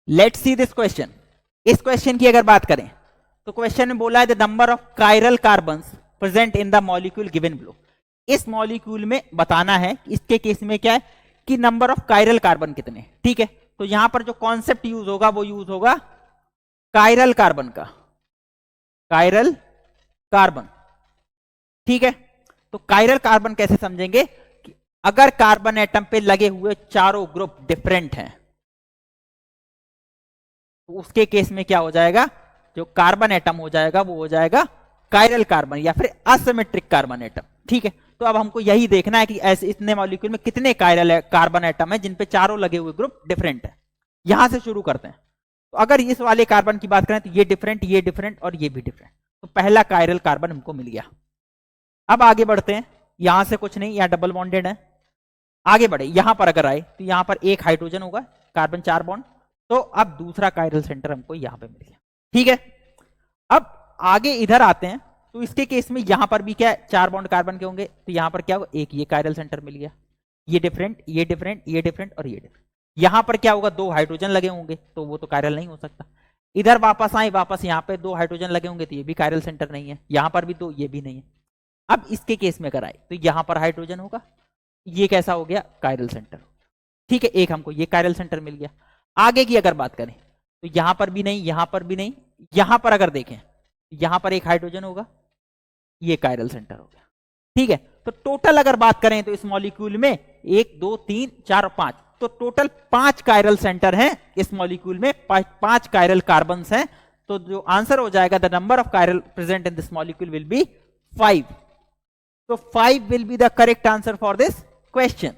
Let's see this question. इस question की अगर बात करें तो क्वेश्चन में बोला है the number of chiral carbons present in the molecule given below. इस मॉलिक्यूल में बताना है, इसके केस में क्या है कि नंबर ऑफ कायरल कार्बन कितने, ठीक है। तो यहां पर जो कॉन्सेप्ट यूज होगा वो यूज होगा कायरल कार्बन का, कायरल कार्बन, ठीक है। तो कायरल कार्बन कैसे समझेंगे कि अगर कार्बन एटम पे लगे हुए चारों ग्रुप डिफरेंट हैं तो उसके केस में क्या हो जाएगा, जो कार्बन एटम हो जाएगा वो हो जाएगा कायरल कार्बन या फिर असिमेट्रिक कार्बन एटम, ठीक है। तो अब हमको यही देखना है कि ऐसे इतने मॉलिक्यूल में कितने कायरल कार्बन एटम है जिन पे चारों लगे हुए ग्रुप डिफरेंट है। यहां से शुरू करते हैं। तो अगर इस वाले कार्बन की बात करें तो ये डिफरेंट और ये भी डिफरेंट, तो पहला कायरल कार्बन हमको मिल गया। अब आगे बढ़ते हैं, यहां से कुछ नहीं, यहां डबल बॉन्डेड है। आगे बढ़े, यहां पर अगर आए तो यहां पर एक हाइड्रोजन होगा, कार्बन 4 बॉन्ड, तो अब दूसरा कायरल सेंटर हमको यहां पे मिल गया, ठीक है। अब आगे इधर आते हैं तो इसके केस में यहां पर भी क्या है, 4 बॉन्ड कार्बन के होंगे, तो यहां पर क्या होगा, एक ये कायरल सेंटर मिल गया, ये डिफरेंट ये डिफरेंट ये डिफरेंट और ये डिफरेंट। यहां पर क्या होगा, 2 हाइड्रोजन लगे होंगे तो वो तो कायरल नहीं हो सकता। इधर वापस आए, वापस यहां पे 2 हाइड्रोजन लगे होंगे तो ये भी कायरल सेंटर नहीं है, यहां पर भी 2, ये भी नहीं है। अब इसके केस में अगर आए तो यहां पर हाइड्रोजन होगा, ये कैसा हो गया, कायरल सेंटर, ठीक है। एक हमको ये कायरल सेंटर मिल गया। आगे की अगर बात करें तो यहां पर भी नहीं, यहां पर भी नहीं, यहां पर अगर देखें यहां पर एक हाइड्रोजन होगा, ये कायरल सेंटर हो गया, ठीक है। तो टोटल अगर बात करें तो इस मॉलिक्यूल में 1 2 3 4 और 5, तो टोटल 5 कायरल सेंटर हैं इस मॉलिक्यूल में, 5 कायरल कार्बन्स हैं। तो जो आंसर हो जाएगा the number of chiral present in this molecule will be 5। तो 5 will be the correct answer for this question.